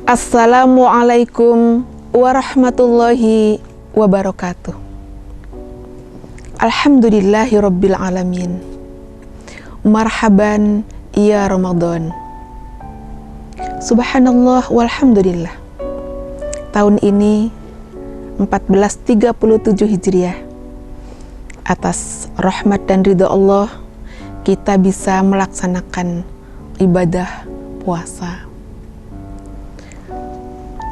Assalamualaikum warahmatullahi wabarakatuh. Alhamdulillahi rabbil alamin. Marhaban ya Ramadan. Subhanallah walhamdulillah. Tahun ini 1437 Hijriah. Atas rahmat dan ridha Allah, kita bisa melaksanakan ibadah puasa.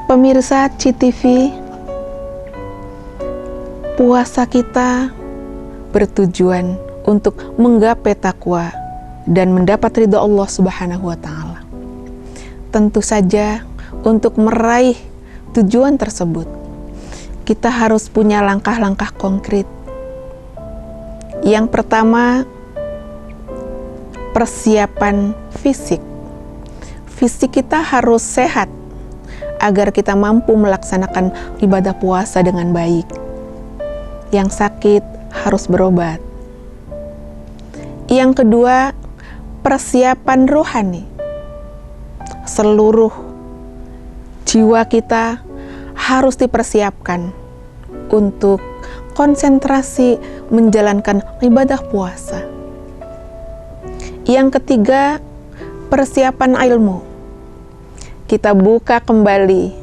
Pemirsa CTV, puasa kita bertujuan untuk menggapai takwa dan mendapat ridha Allah Subhanahu wa Ta'ala. Tentu saja, untuk meraih tujuan tersebut, kita harus punya langkah-langkah konkret. Yang pertama, persiapan fisik. Fisik kita harus sehat agar kita mampu melaksanakan ibadah puasa dengan baik. Yang sakit harus berobat. Yang kedua, persiapan rohani. Seluruh jiwa kita harus dipersiapkan untuk konsentrasi menjalankan ibadah puasa. Yang ketiga, persiapan ilmu. Kita buka kembali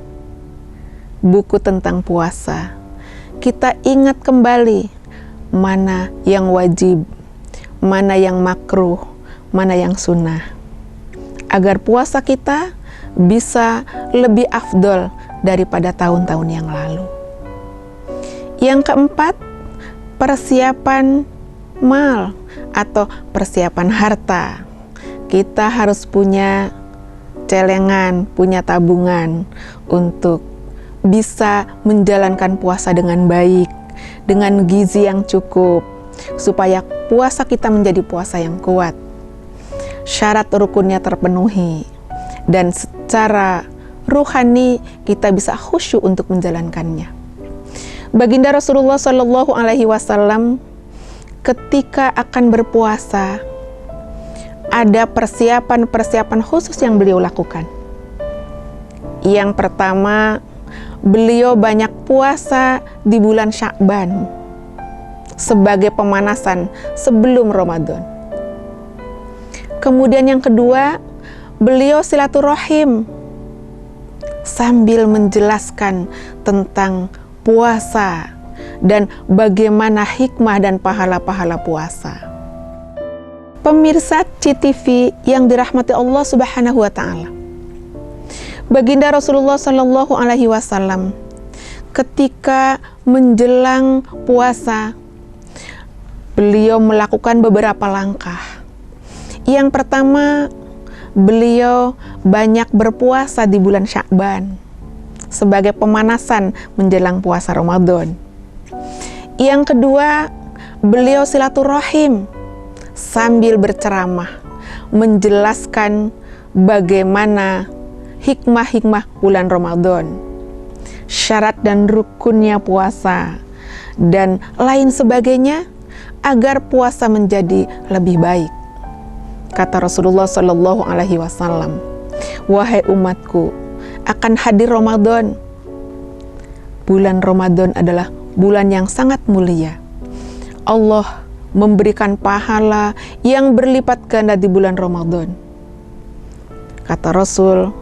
buku tentang puasa. Kita ingat kembali mana yang wajib, mana yang makruh, mana yang sunnah, agar puasa kita bisa lebih afdol daripada tahun-tahun yang lalu. Yang keempat, persiapan mal atau persiapan harta. Kita harus punya celengan, punya tabungan untuk bisa menjalankan puasa dengan baik, dengan gizi yang cukup, supaya puasa kita menjadi puasa yang kuat. Syarat rukunnya terpenuhi, dan secara ruhani kita bisa khusyuk untuk menjalankannya. Baginda Rasulullah Shallallahu Alaihi Wasallam ketika akan berpuasa, ada persiapan-persiapan khusus yang beliau lakukan. Yang pertama, beliau banyak puasa di bulan Sya'ban sebagai pemanasan sebelum Ramadan. Kemudian yang kedua, beliau silaturahim sambil menjelaskan tentang puasa dan bagaimana hikmah dan pahala-pahala puasa. Pemirsa CTV yang dirahmati Allah Subhanahu wa Ta'ala, Baginda Rasulullah Shallallahu Alaihi Wasallam ketika menjelang puasa, beliau melakukan beberapa langkah. Yang pertama, beliau banyak berpuasa di bulan Sya'ban sebagai pemanasan menjelang puasa Ramadan. Yang kedua, beliau silaturahim sambil berceramah menjelaskan bagaimana hikmah-hikmah bulan Ramadan, syarat dan rukunnya puasa, dan lain sebagainya agar puasa menjadi lebih baik. Kata Rasulullah Shallallahu Alaihi Wasallam, "Wahai umatku, akan hadir Ramadan. Bulan Ramadan adalah bulan yang sangat mulia. Allah memberikan pahala yang berlipat ganda di bulan Ramadan." Kata Rasul,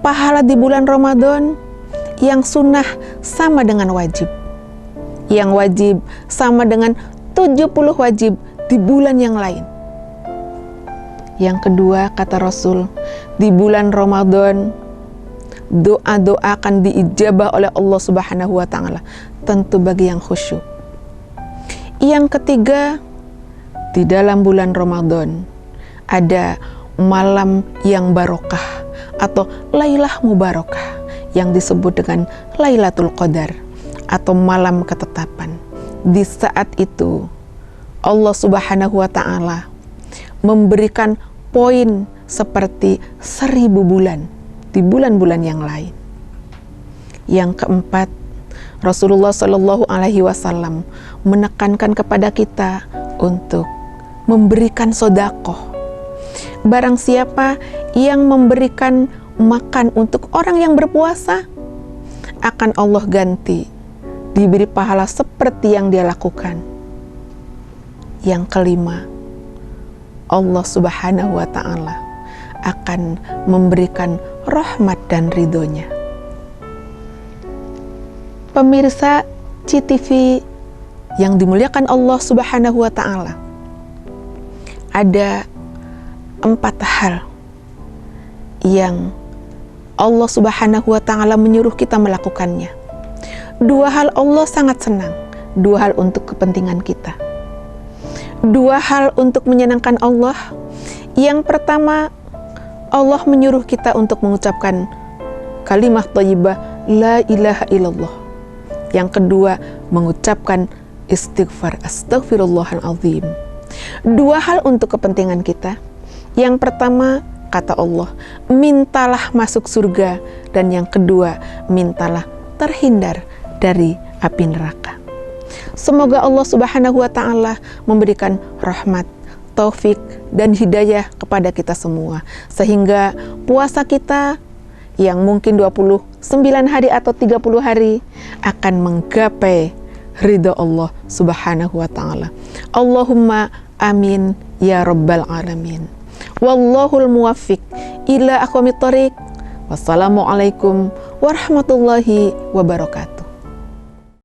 pahala di bulan Ramadan yang sunnah sama dengan wajib. Yang wajib sama dengan 70 wajib di bulan yang lain. Yang kedua, kata Rasul, di bulan Ramadan doa-doa akan diijabah oleh Allah Subhanahu wa Ta'ala, tentu bagi yang khusyuk. Yang ketiga, di dalam bulan Ramadan ada malam yang barokah atau Lailah Mubarakah yang disebut dengan Lailatul Qadar atau malam ketetapan. Di saat itu Allah Subhanahu wa Ta'ala memberikan poin seperti 1000 bulan di bulan-bulan yang lain. Yang keempat, Rasulullah Shallallahu Alaihi Wasallam menekankan kepada kita untuk memberikan sodakoh. Barang siapa yang memberikan makan untuk orang yang berpuasa, akan Allah ganti diberi pahala seperti yang dia lakukan. Yang kelima, Allah Subhanahu wa Ta'ala akan memberikan rahmat dan ridhonya. Pemirsa CTV yang dimuliakan Allah Subhanahu wa Ta'ala, ada 4 hal yang Allah Subhanahu wa Ta'ala menyuruh kita melakukannya. 2 hal Allah sangat senang, 2 hal untuk kepentingan kita, 2 hal untuk menyenangkan Allah. Yang pertama, Allah menyuruh kita untuk mengucapkan kalimat thayyibah la ilaha illallah. Yang kedua, mengucapkan istighfar astaghfirullahaladzim. 2 hal untuk kepentingan kita. Yang pertama, kata Allah, mintalah masuk surga, dan yang kedua, mintalah terhindar dari api neraka. Semoga Allah Subhanahu wa Ta'ala memberikan rahmat, taufik, dan hidayah kepada kita semua, sehingga puasa kita yang mungkin 29 hari atau 30 hari akan menggapai ridha Allah Subhanahu wa Ta'ala. Allahumma amin ya rabbal alamin. Wallahul muwaffiq ila aqwamit thoriq. Wassalamualaikum warahmatullahi wabarakatuh.